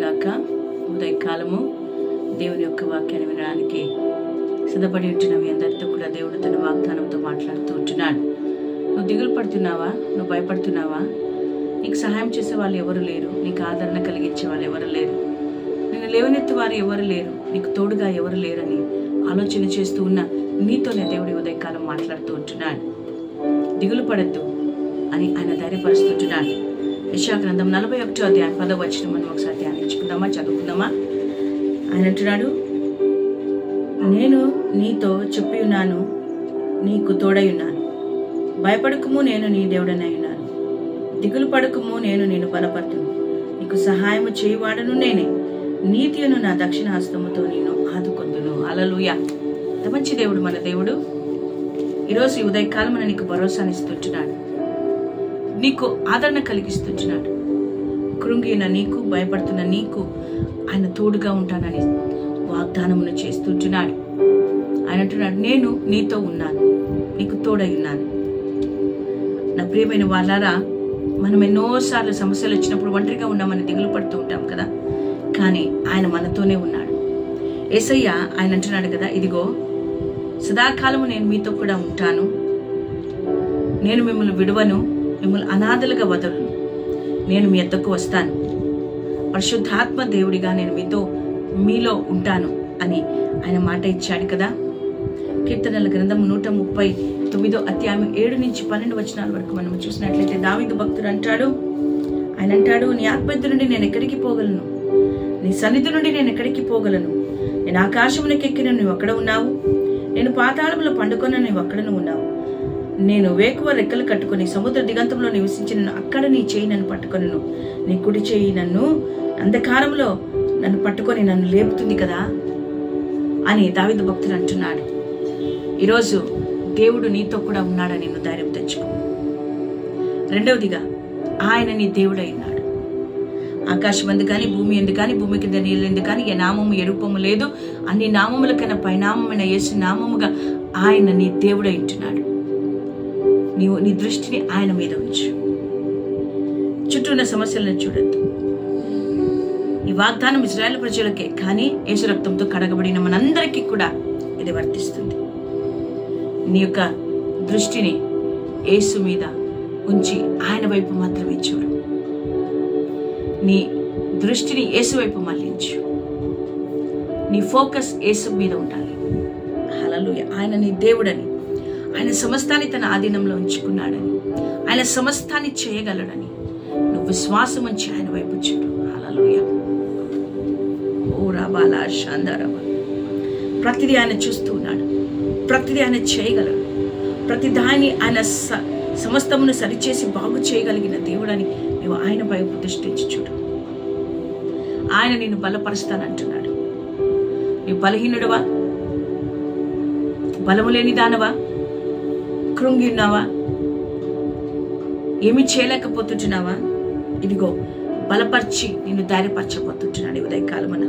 గాక. ఉదయకాలము దేవుని యొక్క వాక్యాన్ని వినడానికి సిద్ధపడి ఉంటున్న మీ అందరితో కూడా దేవుడు తన వాగ్దానంతో మాట్లాడుతూ ఉంటున్నాడు. నువ్వు దిగులు పడుతున్నావా? నువ్వు భయపడుతున్నావా? నీకు సహాయం చేసే వాళ్ళు ఎవరు లేరు, నీకు ఆదరణ కలిగించే వాళ్ళు ఎవరు లేరు, నిన్ను లేవనెత్తి వారు ఎవరు లేరు, నీకు తోడుగా ఎవరు లేరని ఆలోచన చేస్తూ ఉన్న నీతోనే దేవుడి ఉదయకాలం మాట్లాడుతూ ఉంటున్నాడు. దిగులు పడద్దు అని ఆయన ధైర్యపరుస్తుంటున్నాడు. యెషయా గ్రంథం 41వ అధ్యాయం 10వ వచనం మనం ఒకసారి ధ్యానించుకుందామా, చదువుకుందామా. ఆయన అంటున్నాడు, నేను నీతో చెప్పి ఉన్నాను, నీకు తోడై ఉన్నాను. భయపడకుము, నేను నీ దేవుడనై ఉన్నాను. దిగులు పడకుము, నేను నిన్ను బలపడుతును. నీకు సహాయము చేయవాడను నేనే. నీతియును నా దక్షిణ హస్తముతో నేను ఆదుకొందును. హల్లెలూయా. ఎంత మంచి దేవుడు మన దేవుడు. ఈరోజు ఈ ఉదయకాలం మన నీకు భరోసానిస్తుంటున్నాడు, నీకు ఆదరణ కలిగిస్తుంటున్నాడు. కృంగిన నీకు, భయపడుతున్న నీకు ఆయన తోడుగా ఉంటానని వాగ్దానమును చేస్తుంటున్నాడు. ఆయన అంటున్నాడు, నేను నీతో ఉన్నాను, నీకు తోడై ఉన్నాను. నా ప్రియమైన వాళ్ళారా, మనం ఎన్నోసార్లు సమస్యలు వచ్చినప్పుడు ఒంటరిగా ఉన్నామని దిగులు పడుతూ ఉంటాం కదా, కానీ ఆయన మనతోనే ఉన్నాడు. యేసయ్య ఆయన అంటున్నాడు కదా, ఇదిగో సదాకాలము నేను మీతో కూడా ఉంటాను, నేను మిమ్మల్ని విడువను, మిమ్మల్ని అనాథలుగా వదలను, నేను మీ యొద్దకు వస్తాను, పరిశుద్ధాత్మ దేవుడిగా నేను మీలో ఉంటాను అని ఆయన మాట ఇచ్చాడు కదా. కీర్తనల గ్రంథం 139వ అధ్యాయం 7 నుంచి 12 వచనాల వరకు మనం చూసినట్లయితే దావీదు భక్తుడు అంటాడు, ఆయన అంటాడు, నీ ఆత్మీయత నుండి నేను ఎక్కడికి పోగలను, నీ సన్నిధి నుండి నేను ఎక్కడికి పోగలను. నేను ఆకాశమునకెక్కిన నువ్వు అక్కడ ఉన్నావు, నేను పాతాళంలో పండుకొన నువ్వు అక్కడను ఉన్నావు. నేను వేకువ రెక్కలు కట్టుకుని సముద్ర దిగంతంలో నివసించిన అక్కడ నీ చేయి నన్ను పట్టుకొనను, నీ కుడి చేయి నన్ను అంధకారంలో నన్ను పట్టుకొని నన్ను లేపుతుంది కదా అని దావీదు భక్తుడు అంటున్నాడు. ఈరోజు దేవుడు నీతో కూడా ఉన్నాడని నువ్వు ధైర్యం తెచ్చుకో. రెండవదిగా, ఆయన నీ దేవుడై ఉన్నాడు. ఆకాశం ఎందు కానీ, భూమి ఎందు కానీ, భూమి కింద నీళ్ళు ఎందు కానీ ఏ నామము ఎరుపము లేదు, అన్ని నామముల కన్నా పైనామమైన యేసు నామముగా ఆయన నీ దేవుడై ఉంటున్నాడు. నీవు నీ దృష్టిని ఆయన మీద ఉంచు. చుట్టూ ఉన్న సమస్యలను చూడద్దు. ఈ వాగ్దానం ఇశ్రాయేలు ప్రజలకే, కానీ యేసు రక్తంతో కడగబడిన మనందరికీ కూడా ఇది వర్తిస్తుంది. నీ యొక్క దృష్టిని యేసు మీద ఉంచి ఆయన వైపు మాత్రమే చూడు. నీ దృష్టిని యేసు వైపు మళ్లించు. నీ ఫోకస్ యేసు మీద ఉండాలి. హల్లెలూయా. ఆయన నీ దేవుడని, ఆయన సమస్తాన్ని తన ఆధీనంలో ఉంచుకున్నాడని, ఆయన సమస్తాన్ని చేయగలడని నువ్వు విశ్వాసం ఉంచి ఆయన వైపు చూడు. హల్లెలూయా. ఓ రాబాలా శాందారాబా. ప్రతిదీ ఆయన చూస్తూ ఉన్నాడు, ప్రతిదీ ఆయన చేయగలడు, ప్రతి దాన్ని ఆయన సమస్తమును సరిచేసి బాగు చేయగలిగిన దేవుడని నువ్వు ఆయన వైపు దృష్టించి చూడు. ఆయన నిన్ను బలపరుస్తానంటున్నాడు. నీవు బలహీనుడువా, బలము లేని దానవా, కృంగి ఉన్నావా, ఏమి చేయలేకపోతుంటున్నావా? ఇదిగో బలపరిచి నిన్ను ధైర్యపరచబోతుంటున్నాడు ఉదయకాలమున.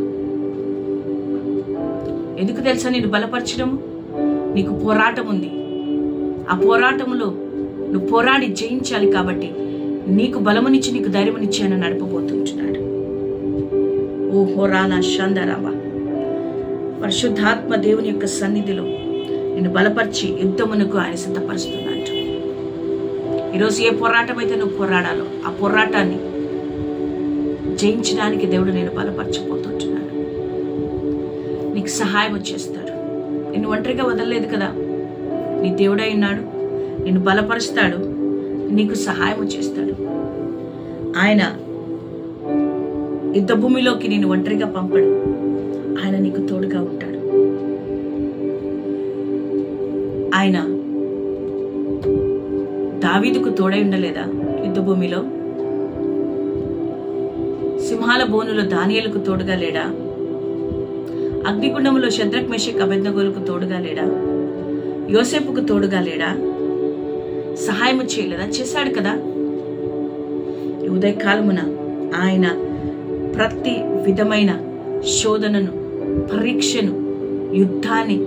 ఎందుకు తెలుసా నిన్ను బలపరచడం? నీకు పోరాటం ఉంది. ఆ పోరాటంలో నువ్వు పోరాడి జయించాలి కాబట్టి నీకు బలమునిచ్చి నీకు ధైర్యమునిచ్చి ఆయన నడపబోతుంటున్నాడు. ఓ హోరాలా శాందారావా. పరిశుద్ధాత్మ దేవుని యొక్క సన్నిధిలో నిన్ను బలపరిచి యుద్ధమునకు ఆయన సిద్ధపరుస్తున్నాడు. ఈరోజు ఏ పోరాటం అయితే నువ్వు పోరాడాలో ఆ పోరాటాన్ని జయించడానికి దేవుడు నేను బలపరచబోతుంటున్నాడు. నీకు సహాయం చేస్తాడు. నిన్ను ఒంటరిగా వదలలేదు కదా, నీ దేవుడై ఉన్నాడు, నిన్ను బలపరుస్తాడు, నీకు సహాయం చేస్తాడు. ఆయన యుద్ధ భూమిలోకి నిన్ను ఒంటరిగా పంపడు, ఆయన నీకు తోడుగా ఉంటాడు. ఆయన దావీదుకు తోడై ఉండలేదా యుద్ధ భూమిలో? సింహాల బోనులో దానియేలుకు తోడుగా లేడా? అగ్నిగుండములో షద్రక్ మెషక్ అబేద్నెగోలకు తోడుగా లేడా? యోసేపుకు తోడుగా లేడా? సహాయం చేయలేదా? చేశాడు కదా. ఈ ఉదయకాలమున ఆయన ప్రతి విధమైన శోధనను, పరీక్షను, యుద్ధాన్ని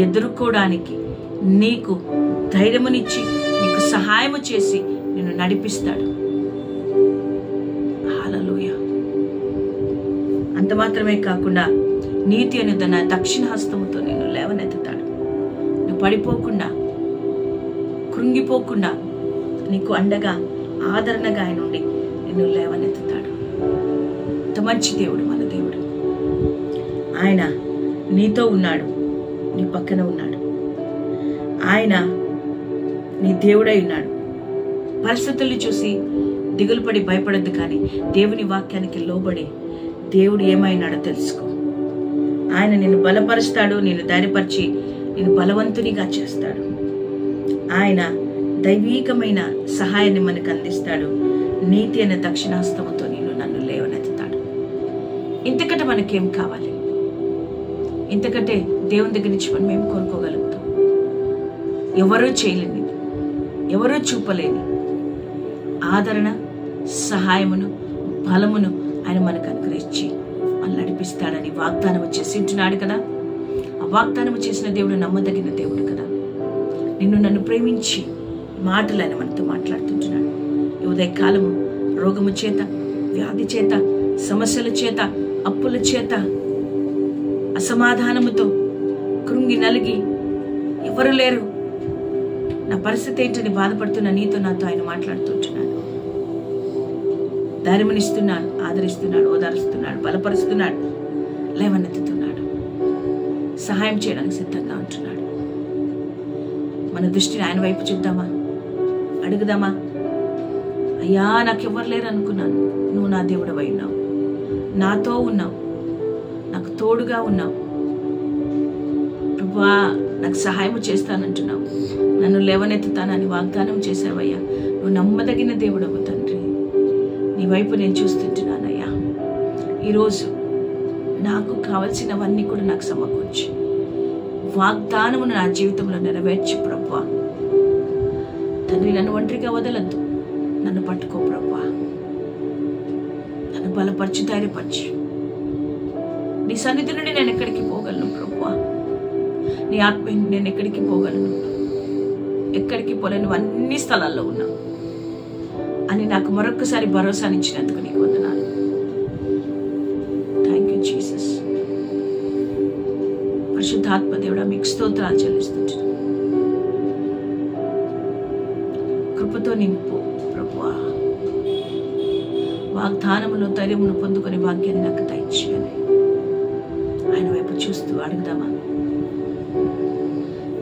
ఎదుర్కోవడానికి నీకు ధైర్యమునిచ్చి నీకు సహాయము చేసి నిన్ను నడిపిస్తాడు. హల్లెలూయా. అంత మాత్రమే కాకుండా నీతి అనే తన దక్షిణ హస్తముతో నిన్ను లేవనెత్తుతాడు. నువ్వు పడిపోకుండా, కృంగిపోకుండా నీకు అండగా, ఆదరణగా ఆయన ఉండి నిన్ను లేవనెత్తుతాడు. అంత మంచి దేవుడు మన దేవుడు. ఆయన నీతో ఉన్నాడు, నీ పక్కన ఉన్నాడు. ఆయన నీ దేవుడై ఉన్నాడు. పరిస్థితుల్ని చూసి దిగులు పడి భయపడద్దు, కానీ దేవుని వాక్యానికి లోబడి దేవుడు ఏమైనాడో తెలుసుకో. ఆయన నిన్ను బలపరుస్తాడు, నిన్ను ధైర్యపరిచి నిన్ను బలవంతునిగా చేస్తాడు. ఆయన దైవీకమైన సహాయాన్ని మనకు అందిస్తాడు. నీతి అనే దక్షిణాస్తముతో నిన్ను నన్ను లేవనెత్తుతాడు. ఇంతకంటే మనకేం కావాలి? ఇంతకంటే దేవుని దగ్గర నుంచి మనం ఏం కోరుకోగలుగుతాం? ఎవరూ చేయలేని, ఎవరూ చూపలేని ఆదరణ, సహాయమును, బలమును ఆయన మనకు అనుగ్రహించి మనల్ని నడిపిస్తాడని వాగ్దానం చేసి ఉంటున్నాడు కదా. ఆ వాగ్దానం చేసిన దేవుడు నమ్మదగిన దేవుడు కదా. నిన్ను నన్ను ప్రేమించి మాటలు ఆయన మనతో మాట్లాడుతుంటున్నాడు. ఈ ఉదయకాలము రోగము చేత, వ్యాధి చేత, సమస్యల చేత, అప్పుల చేత, అసమాధానముతో కృంగి నలిగి ఎవరు లేరు, నా పరిస్థితి ఏంటని బాధపడుతున్న నీతో నాతో ఆయన మాట్లాడుతుంటున్నాడు. ధైర్యమునిస్తున్నాడు, ఆదరిస్తున్నాడు, ఓదారుస్తున్నాడు, బలపరుస్తున్నాడు, లేవనెత్తుతున్నాడు, సహాయం చేయడానికి సిద్ధంగా ఉంటున్నాడు. మన దృష్టిని ఆయన వైపు చూద్దామా? అడుగుదామా? అయ్యా, నాకెవ్వరు లేరు అనుకున్నాను, నువ్వు నా దేవుడవై ఉన్నావు, నాతో ఉన్నావు, నాకు తోడుగా ఉన్నావు. ప్రభువా, నాకు సహాయం చేస్తానంటున్నావు, నన్ను లేవనెత్తుతానని వాగ్దానం చేసావయ్యా. నువ్వు నమ్మదగిన దేవుడవు తండ్రి. నీ వైపు నేను చూస్తుంటున్నానయ్యా. ఈరోజు నాకు కావలసినవన్నీ కూడా నాకు సమకూర్చి వాగ్దానమును నా జీవితంలో నెరవేర్చి ప్రభువా. తండ్రి, నన్ను ఒంటరిగా వదలద్దు, నన్ను పట్టుకో ప్రభువా. నన్ను బలపరిచి, ధైర్యపరిచి నీ సన్నిధి నుండి నేను ఎక్కడికి పోగలను ప్రభువా? నీ ఆత్మ నేను ఎక్కడికి పోగలను? ఎక్కడికి పోలేను, అన్ని స్థలాల్లో ఉన్నా అని నాకు మరొకసారి భరోసానిచ్చినందుకు నీకు వందనాలు. Thank you Jesus. పరిశుద్ధాత్మ దేవుడా, మీకు స్తోత్రాలు చెల్లిస్తుంటున్నాను. కృపతో నింపు ప్రభువా. వాగ్దానములో ధైర్యమును పొందుకొని భాగ్యాన్ని నాకు దయచేయని ఆయన వైపు చూస్తూ అడుగుదామా?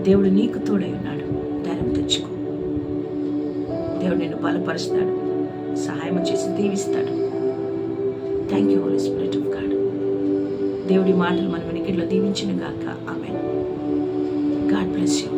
దేవుడు నీకు తోడై ఉన్నాడు, ధైర్యం తెచ్చుకో. దేవుడు నిన్ను బలపరుస్తాడు, సహాయం చేసి దీవిస్తాడు. Thank you Holy Spirit of God. దేవుడి మాటలు మన వెనుకల్లో దీవించును గాక. ఆమేన్. God bless you.